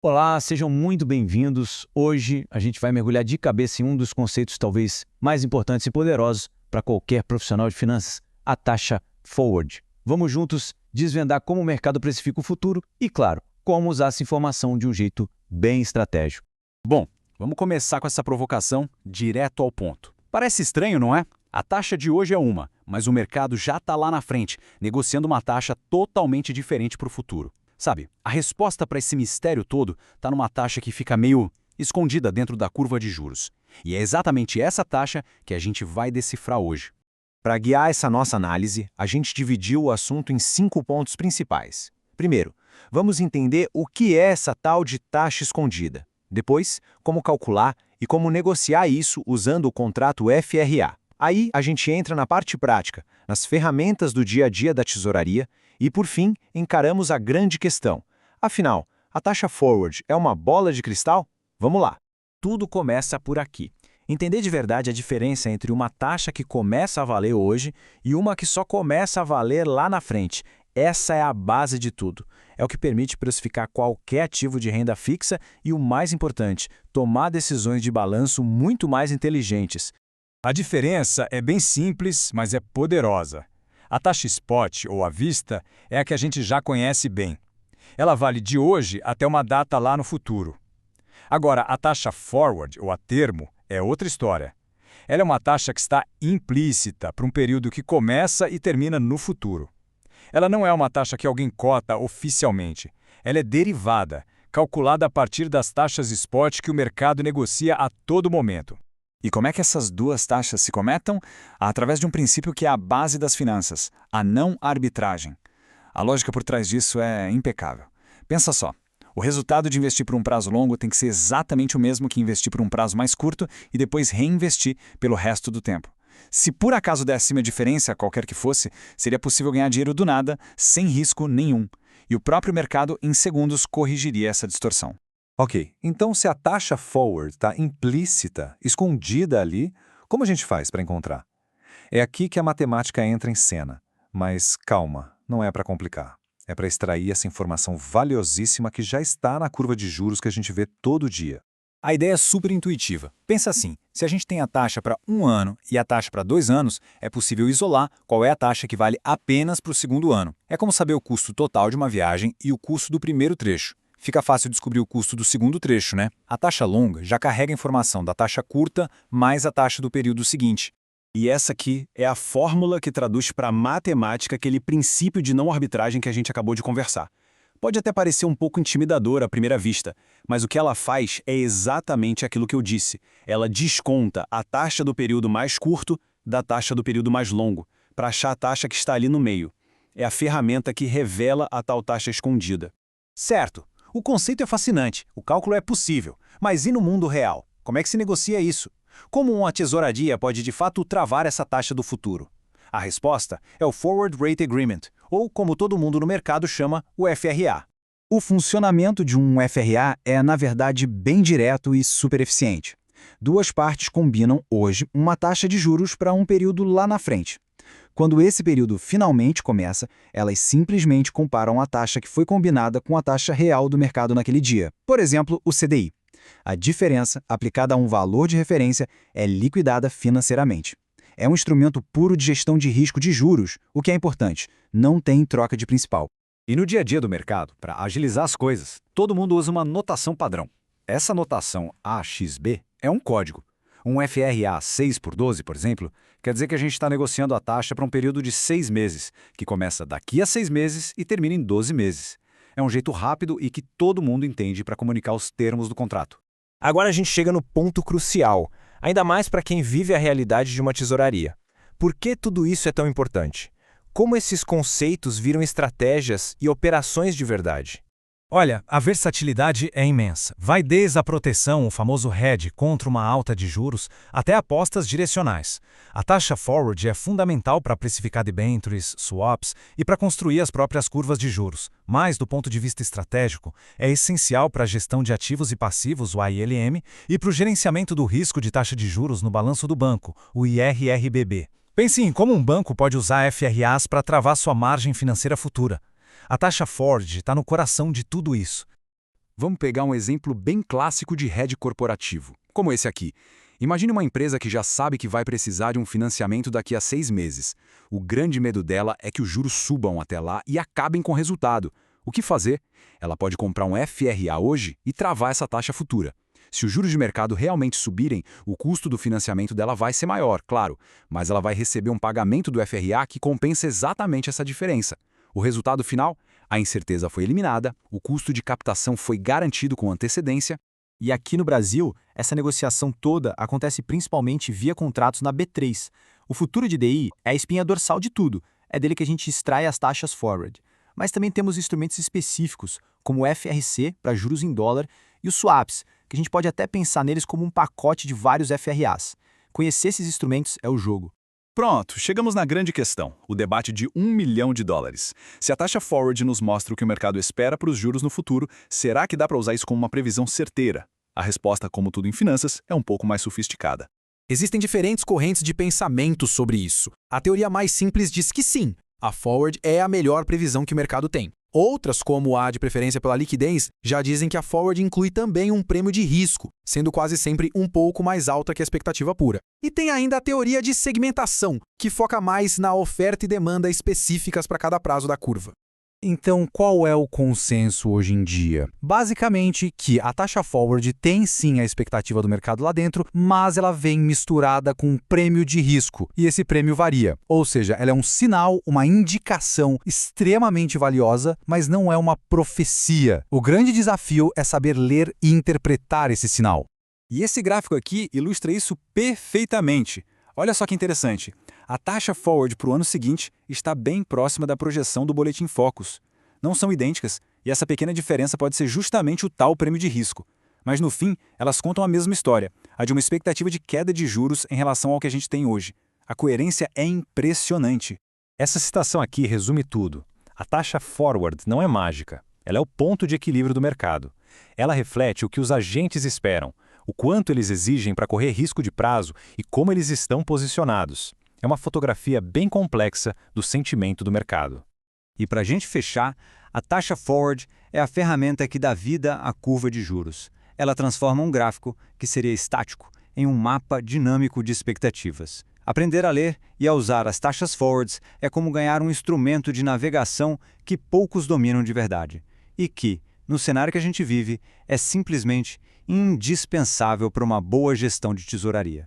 Olá, sejam muito bem-vindos. Hoje a gente vai mergulhar de cabeça em um dos conceitos talvez mais importantes e poderosos para qualquer profissional de finanças, a taxa forward. Vamos juntos desvendar como o mercado precifica o futuro e, claro, como usar essa informação de um jeito bem estratégico. Bom, vamos começar com essa provocação direto ao ponto. Parece estranho, não é? A taxa de hoje é uma, mas o mercado já está lá na frente, negociando uma taxa totalmente diferente para o futuro. Sabe, a resposta para esse mistério todo está numa taxa que fica meio escondida dentro da curva de juros. E é exatamente essa taxa que a gente vai decifrar hoje. Para guiar essa nossa análise, a gente dividiu o assunto em 5 pontos principais. Primeiro, vamos entender o que é essa tal de taxa escondida. Depois, como calcular e como negociar isso usando o contrato FRA. Aí a gente entra na parte prática, nas ferramentas do dia a dia da tesouraria e, por fim, encaramos a grande questão. Afinal, a taxa forward é uma bola de cristal? Vamos lá. Tudo começa por aqui. Entender de verdade a diferença entre uma taxa que começa a valer hoje e uma que só começa a valer lá na frente. Essa é a base de tudo. É o que permite precificar qualquer ativo de renda fixa e, o mais importante, tomar decisões de balanço muito mais inteligentes. A diferença é bem simples, mas é poderosa. A taxa spot, ou à vista, é a que a gente já conhece bem. Ela vale de hoje até uma data lá no futuro. Agora, a taxa forward, ou a termo, é outra história. Ela é uma taxa que está implícita para um período que começa e termina no futuro. Ela não é uma taxa que alguém cota oficialmente. Ela é derivada, calculada a partir das taxas spot que o mercado negocia a todo momento. E como é que essas duas taxas se cometam? Através de um princípio que é a base das finanças, a não arbitragem. A lógica por trás disso é impecável. Pensa só, o resultado de investir por um prazo longo tem que ser exatamente o mesmo que investir por um prazo mais curto e depois reinvestir pelo resto do tempo. Se por acaso desse uma diferença, qualquer que fosse, seria possível ganhar dinheiro do nada, sem risco nenhum. E o próprio mercado, em segundos, corrigiria essa distorção. Ok, então se a taxa forward está implícita, escondida ali, como a gente faz para encontrar? É aqui que a matemática entra em cena. Mas calma, não é para complicar. É para extrair essa informação valiosíssima que já está na curva de juros que a gente vê todo dia. A ideia é super intuitiva. Pensa assim, se a gente tem a taxa para 1 ano e a taxa para 2 anos, é possível isolar qual é a taxa que vale apenas para o segundo ano. É como saber o custo total de uma viagem e o custo do primeiro trecho. Fica fácil descobrir o custo do segundo trecho, né? A taxa longa já carrega a informação da taxa curta mais a taxa do período seguinte. E essa aqui é a fórmula que traduz para a matemática aquele princípio de não arbitragem que a gente acabou de conversar. Pode até parecer um pouco intimidador à primeira vista, mas o que ela faz é exatamente aquilo que eu disse. Ela desconta a taxa do período mais curto da taxa do período mais longo, para achar a taxa que está ali no meio. É a ferramenta que revela a tal taxa escondida. Certo, o conceito é fascinante, o cálculo é possível, mas e no mundo real? Como é que se negocia isso? Como uma tesouraria pode de fato travar essa taxa do futuro? A resposta é o Forward Rate Agreement, ou como todo mundo no mercado chama, o FRA. O funcionamento de um FRA é, na verdade, bem direto e super eficiente. Duas partes combinam hoje uma taxa de juros para um período lá na frente. Quando esse período finalmente começa, elas simplesmente comparam a taxa que foi combinada com a taxa real do mercado naquele dia. Por exemplo, o CDI. A diferença, aplicada a um valor de referência, é liquidada financeiramente. É um instrumento puro de gestão de risco de juros, o que é importante, não tem troca de principal. E no dia a dia do mercado, para agilizar as coisas, todo mundo usa uma notação padrão. Essa notação AXB é um código. Um FRA 6x12, por exemplo, quer dizer que a gente está negociando a taxa para um período de 6 meses, que começa daqui a 6 meses e termina em 12 meses. É um jeito rápido e que todo mundo entende para comunicar os termos do contrato. Agora a gente chega no ponto crucial, ainda mais para quem vive a realidade de uma tesouraria. Por que tudo isso é tão importante? Como esses conceitos viram estratégias e operações de verdade? Olha, a versatilidade é imensa. Vai desde a proteção, o famoso hedge, contra uma alta de juros, até apostas direcionais. A taxa forward é fundamental para precificar debentures, swaps e para construir as próprias curvas de juros. Mas, do ponto de vista estratégico, é essencial para a gestão de ativos e passivos, o AILM, e para o gerenciamento do risco de taxa de juros no balanço do banco, o IRRBB. Pense em como um banco pode usar FRAs para travar sua margem financeira futura. A taxa forward está no coração de tudo isso. Vamos pegar um exemplo bem clássico de hedge corporativo, como esse aqui. Imagine uma empresa que já sabe que vai precisar de um financiamento daqui a 6 meses. O grande medo dela é que os juros subam até lá e acabem com o resultado. O que fazer? Ela pode comprar um FRA hoje e travar essa taxa futura. Se os juros de mercado realmente subirem, o custo do financiamento dela vai ser maior, claro, mas ela vai receber um pagamento do FRA que compensa exatamente essa diferença. O resultado final? A incerteza foi eliminada, o custo de captação foi garantido com antecedência. E aqui no Brasil, essa negociação toda acontece principalmente via contratos na B3. O futuro de DI é a espinha dorsal de tudo, é dele que a gente extrai as taxas forward. Mas também temos instrumentos específicos, como o FRC, para juros em dólar, e os swaps, que a gente pode até pensar neles como um pacote de vários FRAs. Conhecer esses instrumentos é o jogo. Pronto, chegamos na grande questão, o debate de $1 milhão. Se a taxa forward nos mostra o que o mercado espera para os juros no futuro, será que dá para usar isso como uma previsão certeira? A resposta, como tudo em finanças, é um pouco mais sofisticada. Existem diferentes correntes de pensamento sobre isso. A teoria mais simples diz que sim, a forward é a melhor previsão que o mercado tem. Outras, como a de preferência pela liquidez, já dizem que a forward inclui também um prêmio de risco, sendo quase sempre um pouco mais alta que a expectativa pura. E tem ainda a teoria de segmentação, que foca mais na oferta e demanda específicas para cada prazo da curva. Então, qual é o consenso hoje em dia? Basicamente, que a taxa forward tem sim a expectativa do mercado lá dentro, mas ela vem misturada com um prêmio de risco, e esse prêmio varia. Ou seja, ela é um sinal, uma indicação extremamente valiosa, mas não é uma profecia. O grande desafio é saber ler e interpretar esse sinal. E esse gráfico aqui ilustra isso perfeitamente. Olha só que interessante. A taxa forward para o ano seguinte está bem próxima da projeção do Boletim Focus. Não são idênticas, e essa pequena diferença pode ser justamente o tal prêmio de risco. Mas no fim, elas contam a mesma história, a de uma expectativa de queda de juros em relação ao que a gente tem hoje. A coerência é impressionante. Essa citação aqui resume tudo. A taxa forward não é mágica. Ela é o ponto de equilíbrio do mercado. Ela reflete o que os agentes esperam, o quanto eles exigem para correr risco de prazo e como eles estão posicionados. É uma fotografia bem complexa do sentimento do mercado. E para a gente fechar, a taxa forward é a ferramenta que dá vida à curva de juros. Ela transforma um gráfico, que seria estático, em um mapa dinâmico de expectativas. Aprender a ler e a usar as taxas forwards é como ganhar um instrumento de navegação que poucos dominam de verdade e que, no cenário que a gente vive, é simplesmente indispensável para uma boa gestão de tesouraria.